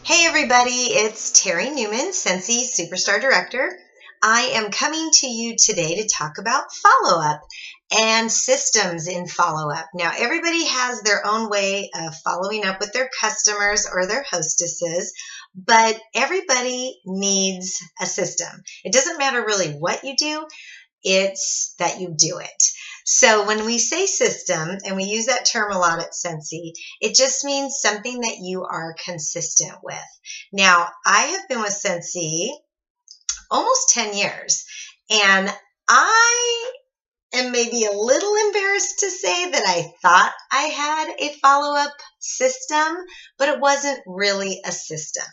Hey everybody, it's Terry Newman, Scentsy Superstar Director. I am coming to you today to talk about follow-up and systems in follow-up. Now, everybody has their own way of following up with their customers or their hostesses, but everybody needs a system. It doesn't matter really what you do, it's that you do it. So when we say system, and we use that term a lot at Scentsy, it just means something that you are consistent with. Now, I have been with Scentsy almost 10 years, and I am maybe a little embarrassed to say that I thought I had a follow-up system, but it wasn't really a system.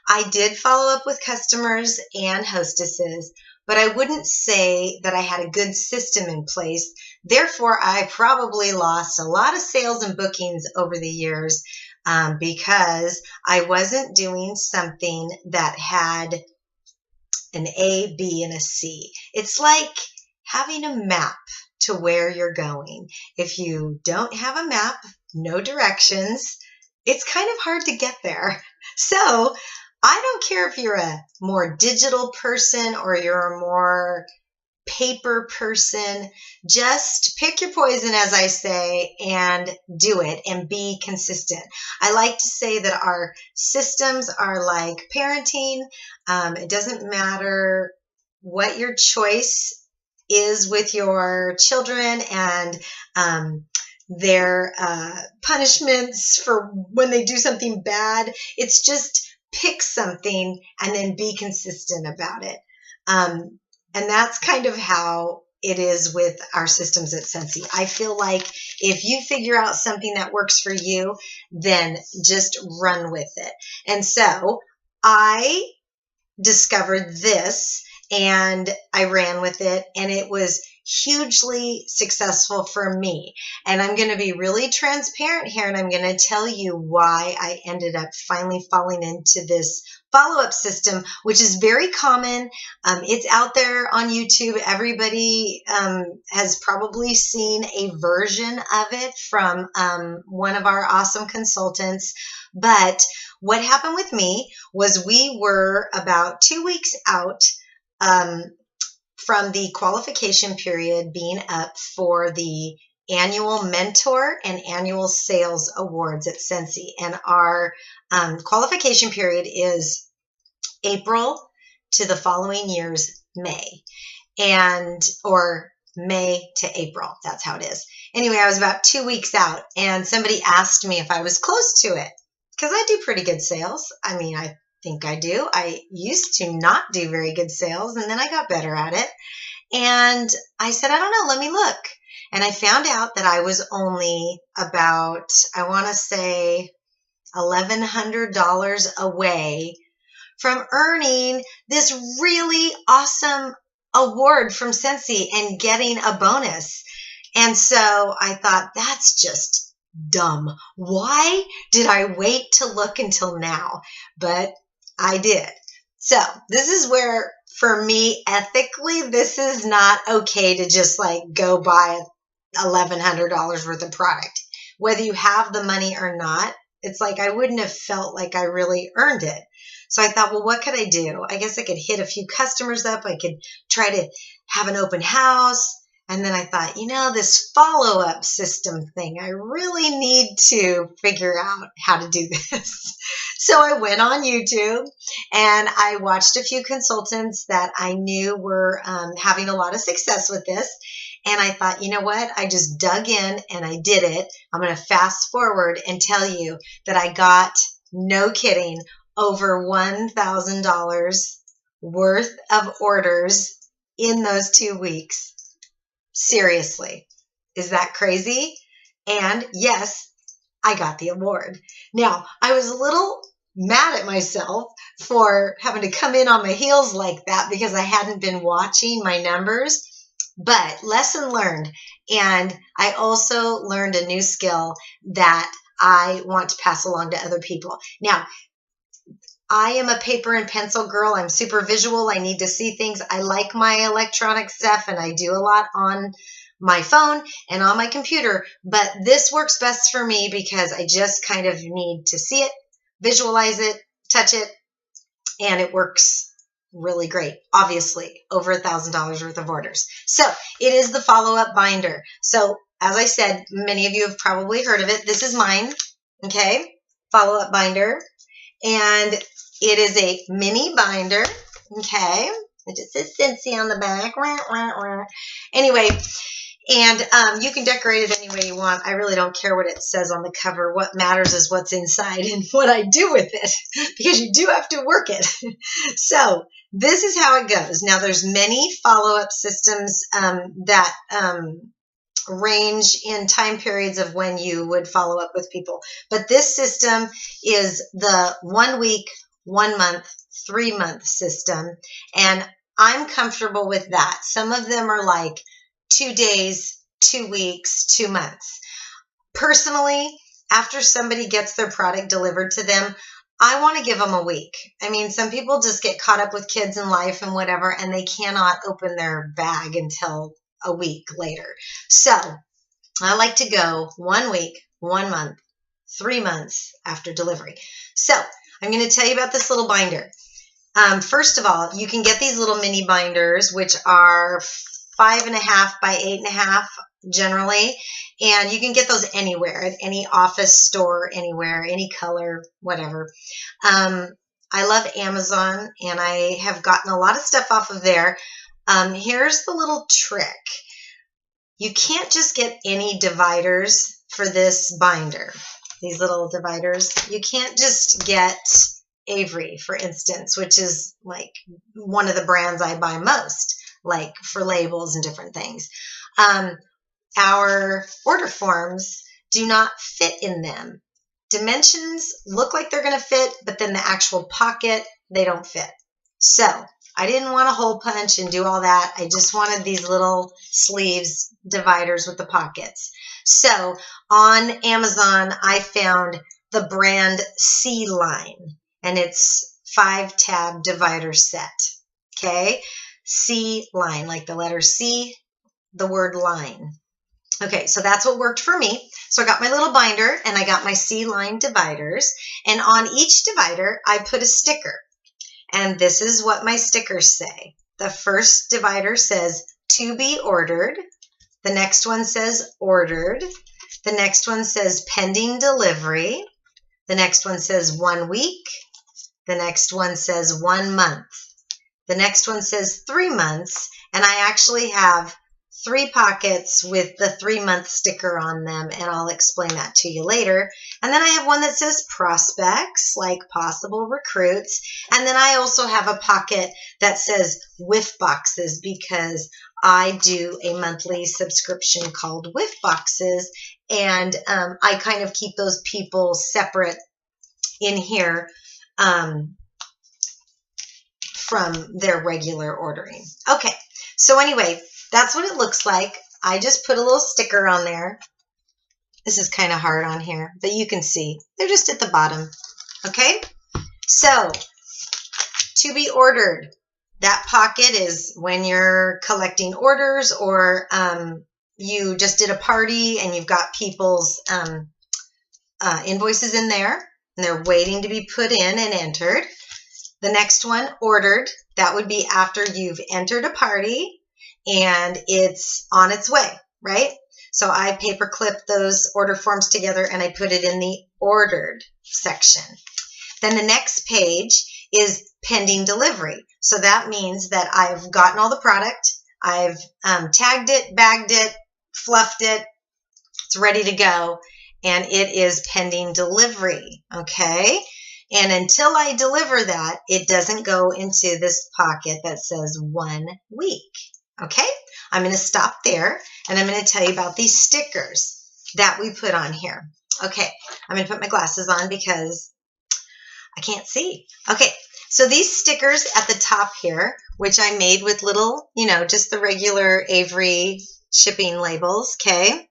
I did follow up with customers and hostesses, but I wouldn't say that I had a good system in place. Therefore, I probably lost a lot of sales and bookings over the years because I wasn't doing something that had an A, B, and a C. It's like having a map to where you're going. If you don't have a map, no directions, it's kind of hard to get there. So I don't care if you're a more digital person or you're a more paper person, just pick your poison, as I say, and do it and be consistent. I like to say that our systems are like parenting. It doesn't matter what your choice is with your children and their punishments for when they do something bad. It's just pick something and then be consistent about it. And that's kind of how it is with our systems at Scentsy. I feel like if you figure out something that works for you, then just run with it. And so I discovered this and I ran with it, and it was hugely successful for me. And I'm going to be really transparent here, and I'm going to tell you why I ended up finally falling into this follow-up system, which is very common. It's out there on YouTube. Everybody has probably seen a version of it from one of our awesome consultants. But what happened with me was we were about 2 weeks out from the qualification period being up for the annual mentor and annual sales awards at Scentsy. And our qualification period is April to the following year's May, or May to April. That's how it is. Anyway, I was about 2 weeks out, and somebody asked me if I was close to it, because I do pretty good sales. I mean, I think I do. I used to not do very good sales, and then I got better at it. And I said, I don't know, let me look. And I found out that I was only about, I want to say, $1,100 away from earning this really awesome award from Scentsy and getting a bonus. And so I thought, that's just dumb. Why did I wait to look until now? But I did. So this is where, for me, ethically, this is not okay to just like go buy $1,100 worth of product. Whether you have the money or not, it's like I wouldn't have felt like I really earned it. So I thought, well, what could I do? I guess I could hit a few customers up. I could try to have an open house. And then I thought, this follow-up system thing, I really need to figure out how to do this. So I went on YouTube and I watched a few consultants that I knew were having a lot of success with this. And I thought, you know what? I just dug in and I did it. I'm going to fast forward and tell you that I got, no kidding, over $1,000 worth of orders in those 2 weeks. Seriously, is that crazy? And yes, I got the award. Now, I was a little mad at myself for having to come in on my heels like that because I hadn't been watching my numbers, but lesson learned. And I also learned a new skill that I want to pass along to other people. Now, I am a paper and pencil girl. I'm super visual. I need to see things. I like my electronic stuff, and I do a lot on my phone and on my computer. But this works best for me because I just kind of need to see it, visualize it, touch it, and it works really great. Obviously, over $1,000 worth of orders. So it is the follow-up binder. So as I said, many of you have probably heard of it. This is mine, okay? Follow-up binder. And it is a mini binder, okay? It just says Scentsy on the back. Anyway, and you can decorate it any way you want. I really don't care what it says on the cover. What matters is what's inside and what I do with it, because you do have to work it. So this is how it goes. Now, there's many follow-up systems that range in time periods of when you would follow up with people. But this system is the 1 week, 1 month, 3 month system. And I'm comfortable with that. Some of them are like 2 days, 2 weeks, 2 months. Personally, after somebody gets their product delivered to them, I want to give them a week. I mean, some people just get caught up with kids and life and whatever, and they cannot open their bag until a week later. So I like to go 1 week, 1 month, 3 months after delivery. So I'm going to tell you about this little binder. First of all, you can get these little mini binders, which are 5.5 by 8.5 generally, and you can get those anywhere, at any office store, anywhere, any color, whatever. I love Amazon, and I have gotten a lot of stuff off of there. Here's the little trick. You can't just get any dividers for this binder, these little dividers. You can't just get Avery, for instance, which is like one of the brands I buy most, like for labels and different things. Our order forms do not fit in them. Dimensions look like they're going to fit, but then the actual pocket, they don't fit. So I didn't want a hole punch and do all that. I just wanted these little sleeves dividers with the pockets. So on Amazon, I found the brand C-Line, and it's 5-tab divider set. Okay, C-Line, like the letter C, the word line. Okay, so that's what worked for me. So I got my little binder, and I got my C-Line dividers, and on each divider, I put a sticker. And this is what my stickers say. The first divider says, to be ordered. The next one says, ordered. The next one says, pending delivery. The next one says, 1 week. The next one says, 1 month. The next one says 3 months. And I actually have 3 pockets with the 3-month sticker on them, and I'll explain that to you later. And then I have one that says prospects, like possible recruits. And then I also have a pocket that says whiff boxes, because I do a monthly subscription called Whiff Boxes, and I kind of keep those people separate in here from their regular ordering. Okay, so anyway, that's what it looks like. I just put a little sticker on there. This is kind of hard on here, but you can see. They're just at the bottom. Okay? So, to be ordered. That pocket is when you're collecting orders, or you just did a party and you've got people's invoices in there, and they're waiting to be put in and entered. The next one, ordered. That would be after you've entered a party and it's on its way, right? So I paper clip those order forms together and I put it in the ordered section. Then the next page is pending delivery. So that means that I've gotten all the product, I've tagged it, bagged it, fluffed it, it's ready to go, and it is pending delivery, okay? And until I deliver that, it doesn't go into this pocket that says 1 week. Okay, I'm going to stop there, and I'm going to tell you about these stickers that we put on here. Okay, I'm going to put my glasses on because I can't see. Okay, so these stickers at the top here, which I made with little, just the regular Avery shipping labels, okay?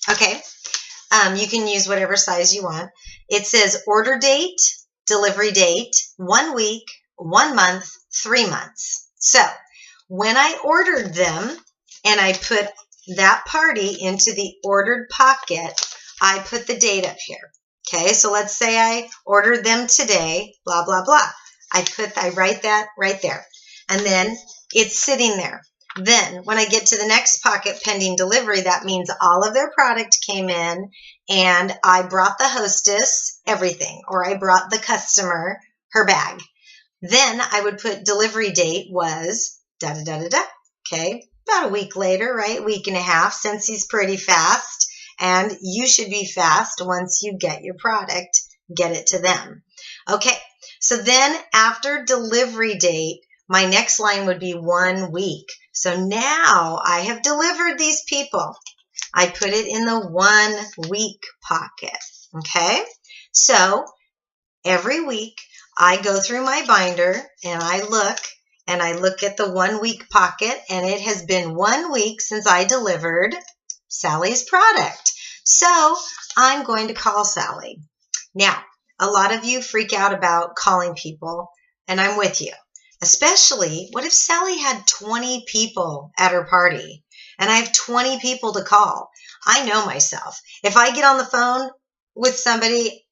Okay, you can use whatever size you want. It says order date, delivery date, 1 week, 1 month, 3 months. So when I ordered them and I put that party into the ordered pocket, I put the date up here. Okay, so let's say I ordered them today, blah, blah, blah. I write that right there. And then it's sitting there. Then when I get to the next pocket pending delivery, that means all of their product came in and I brought the hostess everything, or I brought the customer her bag. Then I would put delivery date was da-da-da-da-da. Okay, about a week later, right? Week and a half. Scentsy's pretty fast, and you should be fast once you get your product, get it to them. Okay, so then after delivery date, my next line would be 1 week. So now I have delivered these people. I put it in the 1 week pocket. Okay, so every week I go through my binder and I look at the 1 week pocket, and it has been 1 week since I delivered Sally's product. So I'm going to call Sally. Now, a lot of you freak out about calling people, and I'm with you. Especially, what if Sally had 20 people at her party and I have 20 people to call? I know myself. If I get on the phone with somebody,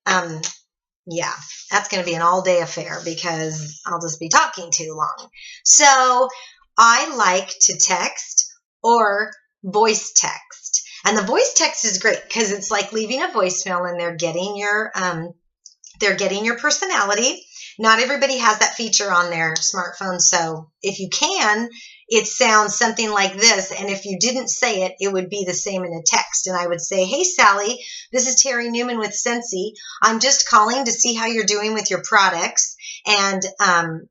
yeah, that's going to be an all-day affair because I'll just be talking too long. So I like to text or voice text. And the voice text is great because it's like leaving a voicemail and they're getting your personality. Not everybody has that feature on their smartphone. So if you can, it sounds something like this. And if you didn't say it, it would be the same in a text. And I would say, hey, Sally, this is Terry Newman with Scentsy. I'm just calling to see how you're doing with your products. And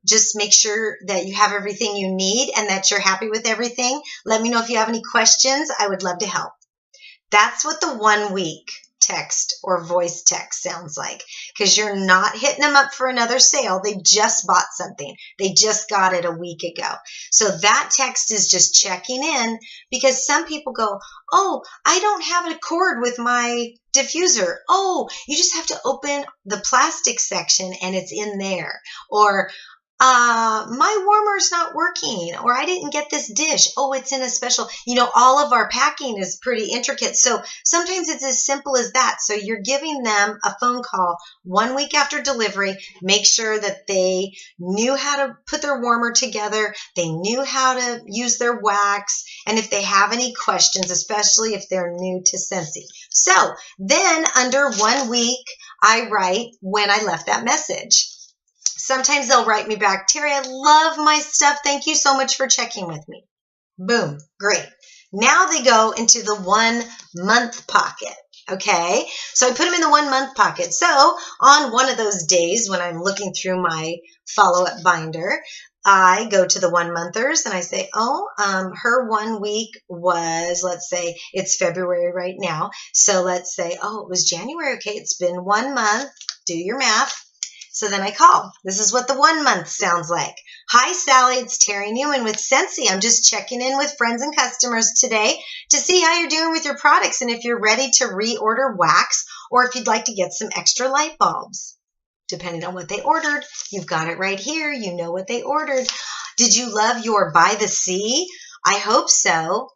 just make sure that you have everything you need and that you're happy with everything. Let me know if you have any questions. I would love to help. That's what the 1 week text or voice text sounds like, because you're not hitting them up for another sale. They just bought something. They just got it a week ago. So that text is just checking in, because some people go, oh, I don't have a cord with my diffuser. Oh, you just have to open the plastic section and it's in there. Or my warmer's not working, or I didn't get this dish. Oh, it's in a special, all of our packing is pretty intricate. So sometimes it's as simple as that. So you're giving them a phone call 1 week after delivery. Make sure that they knew how to put their warmer together. They knew how to use their wax. And if they have any questions, especially if they're new to Scentsy. So then under 1 week, I write when I left that message. Sometimes they'll write me back, Terry, I love my stuff. Thank you so much for checking with me. Boom. Great. Now they go into the 1 month pocket. Okay. So I put them in the 1 month pocket. So on one of those days when I'm looking through my follow-up binder, I go to the 1 monthers and I say, her 1 week was, let's say it's February right now. So let's say, it was January. Okay. It's been 1 month. Do your math. So then I call. This is what the 1 month sounds like. Hi, Sally. It's Terry Newman with Scentsy. I'm just checking in with friends and customers today to see how you're doing with your products and if you're ready to reorder wax or if you'd like to get some extra light bulbs. Depending on what they ordered, you've got it right here. You know what they ordered. Did you love your By the Sea? I hope so.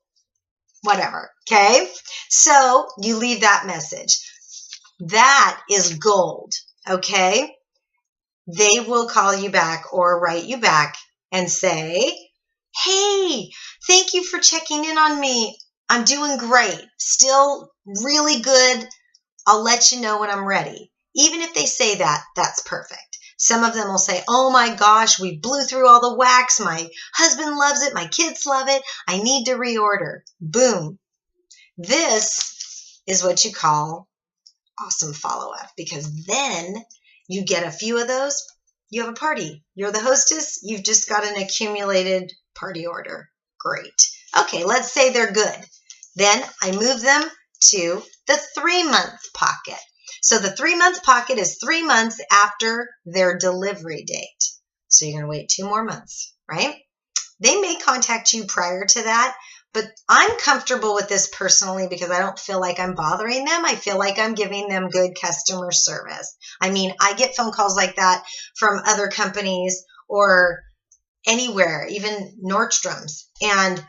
Whatever. Okay? So you leave that message. That is gold. Okay? They will call you back or write you back and say, hey, thank you for checking in on me. I'm doing great. Still really good. I'll let you know when I'm ready. Even if they say that, that's perfect. Some of them will say, oh my gosh, we blew through all the wax. My husband loves it. My kids love it. I need to reorder. Boom. This is what you call awesome follow-up, because then you get a few of those, you have a party. You're the hostess. You've just got an accumulated party order. Great. Okay, let's say they're good. Then I move them to the 3 month pocket. So the 3 month pocket is 3 months after their delivery date. So you're going to wait 2 more months, right? They may contact you prior to that, but I'm comfortable with this personally because I don't feel like I'm bothering them. I feel like I'm giving them good customer service. I mean, I get phone calls like that from other companies or anywhere, even Nordstrom's. And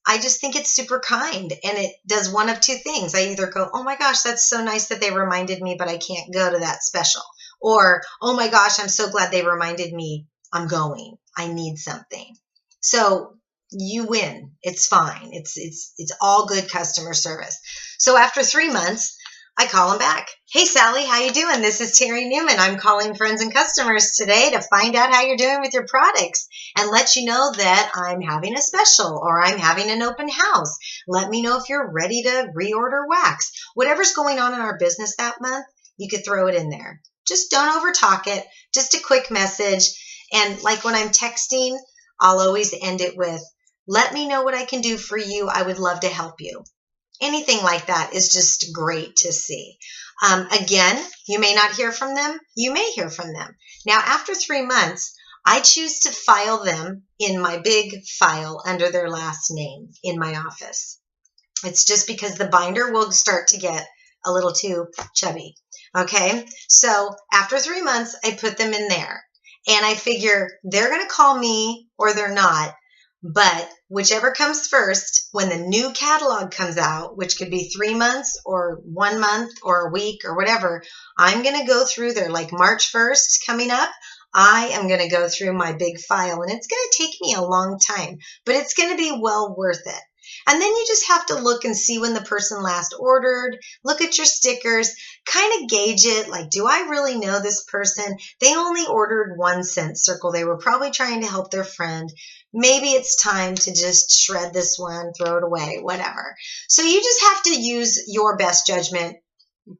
I just think it's super kind, and it does one of two things. I either go, oh my gosh, that's so nice that they reminded me, but I can't go to that special. Or, oh my gosh, I'm so glad they reminded me, I'm going. I need something. So you win. It's fine. It's all good customer service. So after 3 months, I call them back. Hey, Sally, how you doing? This is Terry Newman. I'm calling friends and customers today to find out how you're doing with your products and let you know that I'm having a special or I'm having an open house. Let me know if you're ready to reorder wax. Whatever's going on in our business that month, you could throw it in there. Just don't overtalk it. Just a quick message. And like when I'm texting, I'll always end it with, let me know what I can do for you. I would love to help you. Anything like that is just great to see. Again, you may not hear from them. You may hear from them. Now, after 3 months, I choose to file them in my big file under their last name in my office. It's just because the binder will start to get a little too chubby. Okay, so after 3 months, I put them in there. And I figure they're going to call me or they're not. But whichever comes first, when the new catalog comes out, which could be 3 months or 1 month or a week or whatever, I'm going to go through there. Like March 1st coming up, I am going to go through my big file. And it's going to take me a long time, but it's going to be well worth it. And then you just have to look and see when the person last ordered, look at your stickers, kind of gauge it. Like, do I really know this person? They only ordered 1 cent circle. They were probably trying to help their friend. Maybe it's time to just shred this one, throw it away, whatever. So you just have to use your best judgment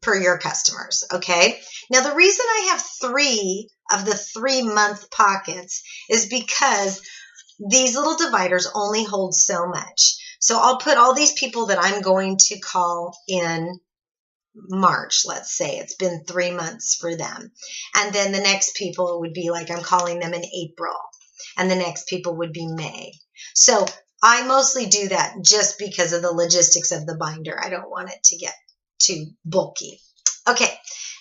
per your customers, okay? Now, the reason I have 3 of the 3-month pockets is because these little dividers only hold so much. So I'll put all these people that I'm going to call in March, let's say. It's been 3 months for them. And then the next people would be like I'm calling them in April. And the next people would be May. So I mostly do that just because of the logistics of the binder. I don't want it to get too bulky. Okay.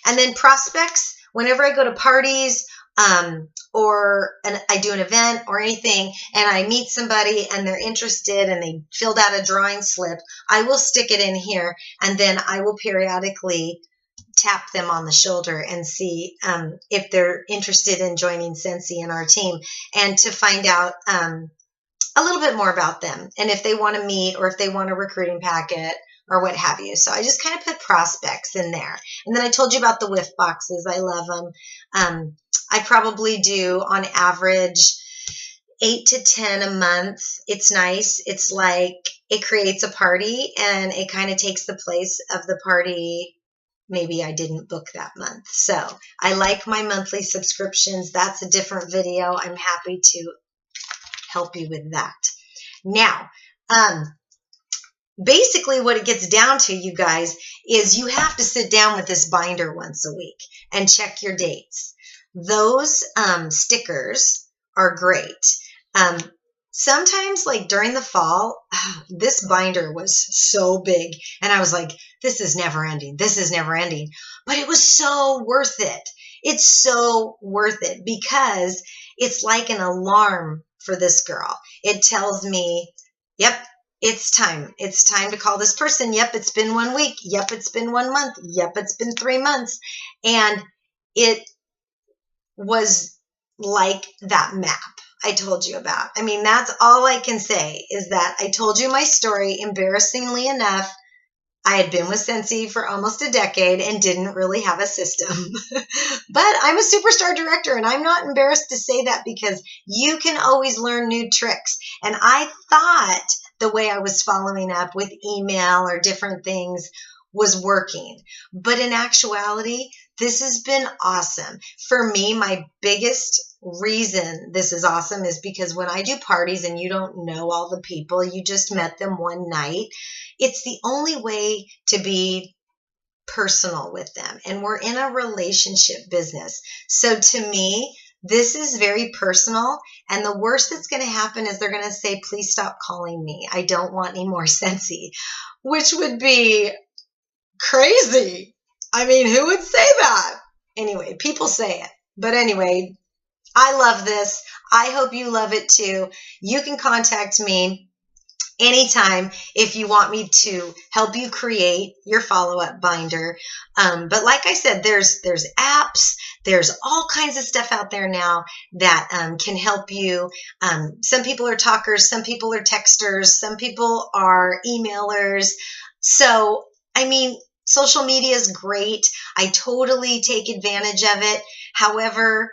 And then prospects, whenever I go to parties, I do an event or anything, and I meet somebody and they're interested and they filled out a drawing slip, I will stick it in here, and then I will periodically tap them on the shoulder and see if they're interested in joining Scentsy and our team, and to find out a little bit more about them and if they want to meet or if they want a recruiting packet or what have you. So I just kind of put prospects in there. And then I told you about the whiff boxes. I love them. I probably do on average 8 to 10 a month. It's nice. It's like it creates a party and it kind of takes the place of the party maybe I didn't book that month. So I like my monthly subscriptions. That's a different video. I'm happy to help you with that. Now, basically what it gets down to, you guys, is you have to sit down with this binder once a week and check your dates. Those stickers are great. Sometimes, like during the fall, this binder was so big, and I was like, this is never ending. This is never ending. But it was so worth it. It's so worth it because it's like an alarm for this girl. It tells me, yep, it's time. It's time to call this person. Yep, it's been 1 week. Yep, it's been 1 month. Yep, it's been 3 months. And it was like that map I told you about. I mean, that's all I can say is that I told you my story. Embarrassingly enough, I had been with Scentsy for almost a decade and didn't really have a system. But I'm a superstar director, and I'm not embarrassed to say that because you can always learn new tricks. And I thought the way I was following up with email or different things was working. But in actuality, this has been awesome. For me, my biggest reason this is awesome is because when I do parties and you don't know all the people, you just met them one night, it's the only way to be personal with them. And we're in a relationship business. So to me, this is very personal. And the worst that's going to happen is they're going to say, please stop calling me. I don't want any more Scentsy, which would be crazy. I mean, who would say that? Anyway, people say it. But anyway, I love this. I hope you love it too. You can contact me anytime if you want me to help you create your follow-up binder. But like I said, there's apps, there's all kinds of stuff out there now that can help you. Some people are talkers, some people are texters, some people are emailers. So, I mean, social media is great. I totally take advantage of it. However,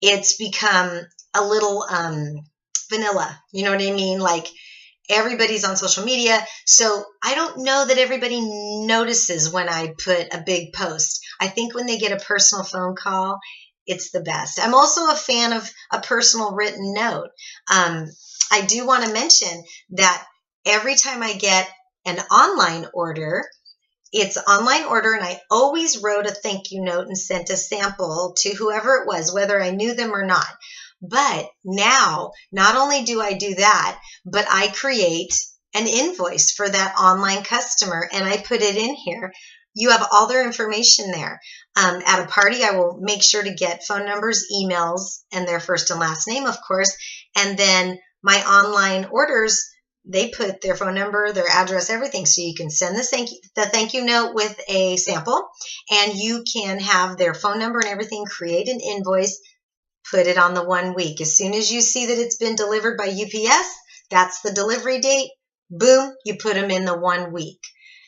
it's become a little vanilla. You know what I mean? Like, everybody's on social media. So I don't know that everybody notices when I put a big post. I think when they get a personal phone call, it's the best. I'm also a fan of a personal written note. I do want to mention that every time I get an online order, it's online order, and I always wrote a thank you note and sent a sample to whoever it was, whether I knew them or not. But now, not only do I do that, but I create an invoice for that online customer, and I put it in here. You have all their information there. At a party, I will make sure to get phone numbers, emails, and their first and last name, of course. And then my online orders, they put their phone number, their address, everything. So you can send the thank you note with a sample, and you can have their phone number and everything, create an invoice, put it on the 1 week. As soon as you see that it's been delivered by UPS, that's the delivery date. Boom, you put them in the 1 week.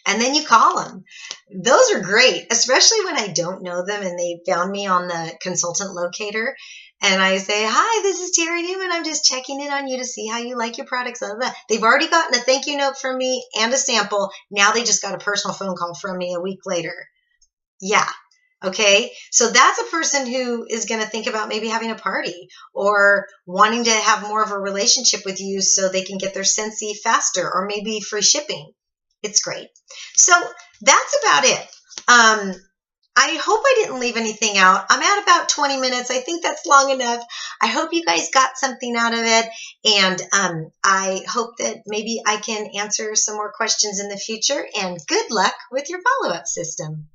And then you call them. Those are great, especially when I don't know them and they found me on the consultant locator. And I say, hi, this is Terry Newman. I'm just checking in on you to see how you like your products. They've already gotten a thank you note from me and a sample. Now they just got a personal phone call from me a week later. Yeah. Okay, so that's a person who is going to think about maybe having a party or wanting to have more of a relationship with you so they can get their Scentsy faster, or maybe free shipping. It's great. So that's about it. I hope I didn't leave anything out. I'm at about 20 minutes. I think that's long enough. I hope you guys got something out of it. And I hope that maybe I can answer some more questions in the future. And good luck with your follow-up system.